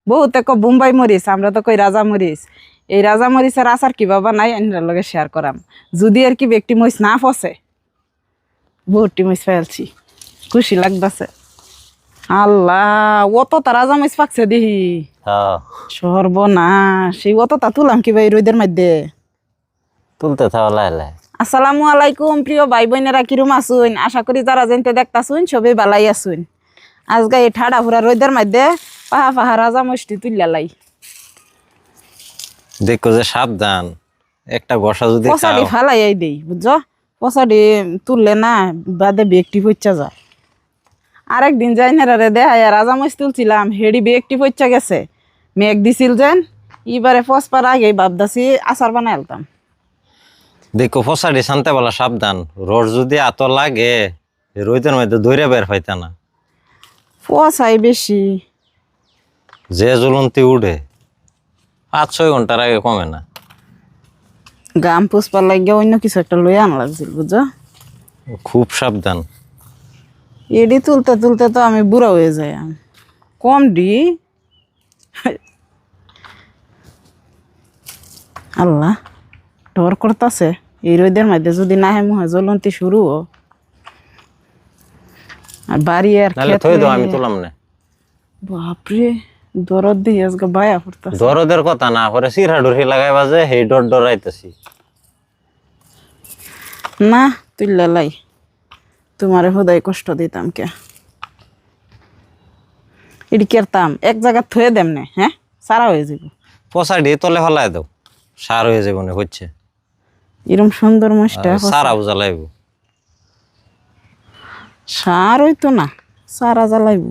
বহুতে কো বোম্বাই মরিচ, আমরা তো কই রাজা মরিচ। এই রাজা মরিচের আচার কিভাবে নাই এনার লগে শেয়ার করাম। যদি আর কি ব্যক্তি মরিচ না ফসে, বহুটি মরিচ ফেলছি, খুশি লাগতেছে। আল্লাহ, অত তা রাজা মরিচ পাকছে দেখি। সর্বনাশ, সেই অত তা তুলাম কি ভাই রোদের মধ্যে তুলতে থাও লাইলে। আসসালামু আলাইকুম প্রিয় ভাই বোনেরা, কিরম আছুন? আশা করি যারা জানতে দেখতাছুন সবই ভালাই আছুন। আজকে এই ঠাডা ফুরা রোদের মধ্যে পাহা পাহা রাজা মরিচটি তুললা লাই। দেখো যে সাবধান, একটা গসা যদি পচাডি ফালাই দেই, বুঝছো? পচাডি তুললে না বাদে বেগটি পচা যায়। আরেকদিন যাই না রে দেখায় রাজা মরিচ তুলছিলাম, হেডি বেগটি পচা গেছে। মেঘ দিছিল যেন, এবারে পচপার আগে ভাবদাছি আচার বানাই আলতাম। দেখো ফসাডি শান্তে বলা সাবধান, রোড যদি এত লাগে রোদের মধ্যে দৌড়ে বের পাইতা না। পচাই বেশি, যে জ্বলন্তি উঠে 5-6 ঘন্টার আগে কমে না। গাম পুষপার লাগিয়ে অন্য কিছু একটা লই আন লাগছিল, বুঝছো? খুব সাবধান। এডি তুলতে তুলতে তো আমি বুড়া হয়ে যাই। কম ডি আল্লাহ, ডর করতেছে এই রোদের মধ্যে যদি না হে মুহে জ্বলন্তি শুরু আর বাড়ি আর আমি তুলাম না। বাপরে, দরদ দিয়ে আজকে বায়া পড়তেছে। দরদের কথা না করে সিরা ডুরি লাগাইবা যে সেই ডর ডরাইতেছি না। তুললা লাই, তোমারে হুদাই কষ্ট দিতাম কে? এটি কেরতাম এক জায়গা থয়ে দেম নে, হ্যাঁ সারা হয়ে যাব। পচাডি তলে ফেলাই দাও, সার হয়ে যাবো না হচ্ছে। এরম সুন্দর মরিচটা সারা জ্বালাইব, সার হইতো না, সারা জ্বালাইব।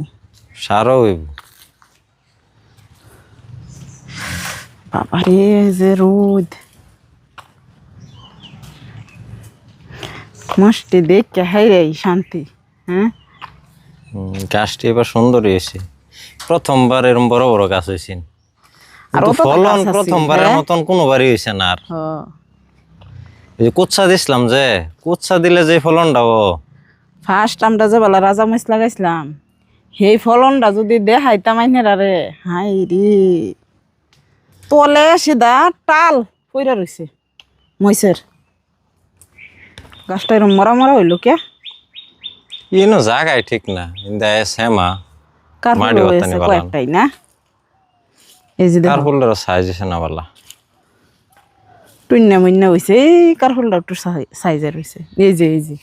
সারও হইব। বাবারে যে রোদ, মস্তি দেখে হাইরে শান্তি। হ্যাঁ, গাছটি এবার সুন্দর হয়েছে, প্রথমবার এরম বড় বড় গাছ হয়েছে। আর ফলন প্রথমবারের মতন কোনোবারই হয়েছে না। আর এই যে কোচ্ছা দিছিলাম, যে কোচ্ছা দিলে যে ফলনটা ফার্স্ট আমরা যে বেলা রাজা মরিচ লাগাইছিলাম, সেই ফলনটা যদি দেখাইতাম আইনের আরে, হাই রে, তলে সিধা টাল পইরা রয়েছে মরিচের গাছটা। এরম মরা মরা হইল কে? ইনো জায়গায় ঠিক না, ইন্দা সেমা কারফুল হয়েছে কয়েকটাই না। এই যে কারফুলের সাইজ হয়েছে না বালা, টুন্না মুন্না হয়েছে। এই কারফুলটা একটু সাইজের হয়েছে। এই যে এই যে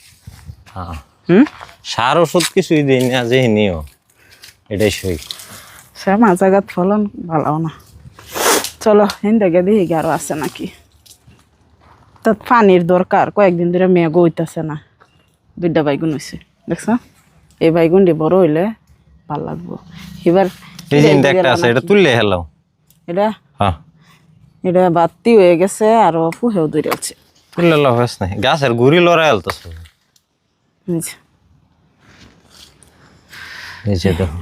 সার ওষুধ কিছুই দিই না, যে নিও এটাই সই। শ্যামা জায়গাত ফলন ভালো না। চলো হিন্দাকে দেখি আরো আছে নাকি। তাত পানির দরকার, কয়েকদিন ধরে মেঘ হইতেছে না। 2টা বাইগুন হয়েছে, দেখছ? এই বাইগুনটি বড় হইলে ভাল লাগবো। এবার এটা তুললে হেলাও, এটা এটা বাতি হয়ে গেছে, আরো ফুহেও দূরে আছে। তুললে হয়েছ না, গাছের গুড়ি লড়াই আলতেছে। নিচে দেখো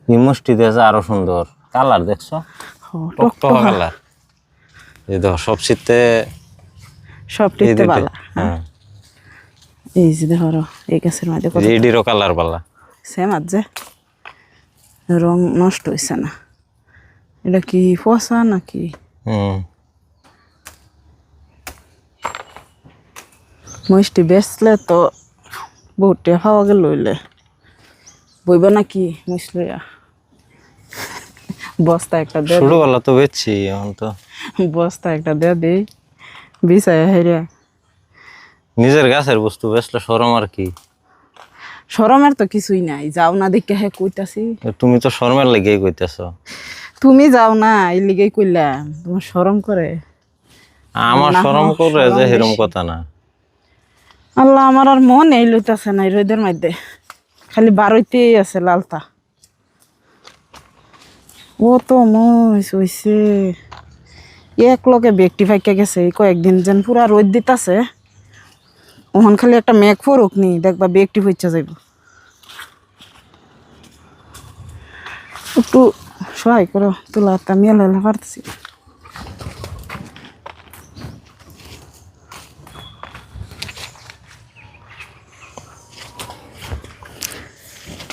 এই মুষ্টি দিয়েছে আরো সুন্দর কালার, দেখছো? টকটকা কালার। এই দেখো সব শীতে সব টিকতে বালা। এই যে দেখো এই গাছের মধ্যে কত রেডিরও কালার বালা, সেম আছে, রং নষ্ট হয়েছে না। এটা কি পচা নাকি? মরিচটি বেচলে তো বহুত টাকা পাওয়া গেল, লইলে বইব নাকি মরিচ লইয়া? বস্তা একটা দে, ছোটবেলা তো বেচছি, এখন তো বস্তা একটা দে দিই বিছাই হেরিয়া। নিজের গাছের বস্তু বেচলে শরম আর কি? শরমের তো কিছুই নাই, যাও না দেখে হে কইতাছি। তুমি তো শরমের লেগেই কইতেছ। তুমি যাও না এই লিগেই কইলাম, তোমার শরম করে? আমার শরম করে যে এরকম কথা না। আল্লাহ, আমার আর মন এই লইতাছে না রোদের মধ্যে, খালি বারইতেই আছে লালতা। ও তো মরিচ হইছে এক লগে ব্যক্তি ফাইকা গেছে। কয়েকদিন যেন পুরা রোদ দিতাছে, ওখান খালি একটা মেঘ ফরুক নি, দেখবা ব্যক্তি হইচা যাইব। একটু সহায় করো, তোলা মেলা হেলা পারতেছি।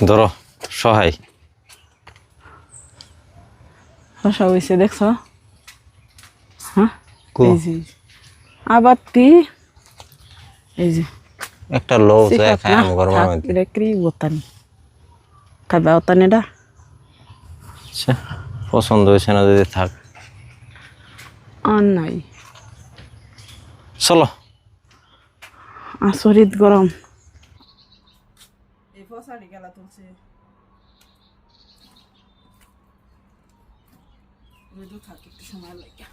ধরো সহায়, শশা হয়েছে দেখছো? হ্যাঁ কো এই যে আবার এই যে একটা লোক যায় সিফাত খায় না, আমার ঘরের থাক, মধ্যে। এটা কি ওতানি খাবে ওতানি এটা আচ্ছা, পছন্দ হয়েছে না যদি থাক। আর নাই চলো আসরিত গরম। এই ফসাড়ি গেলা তুলছে রোদও থাকে একটু সময় লাগে।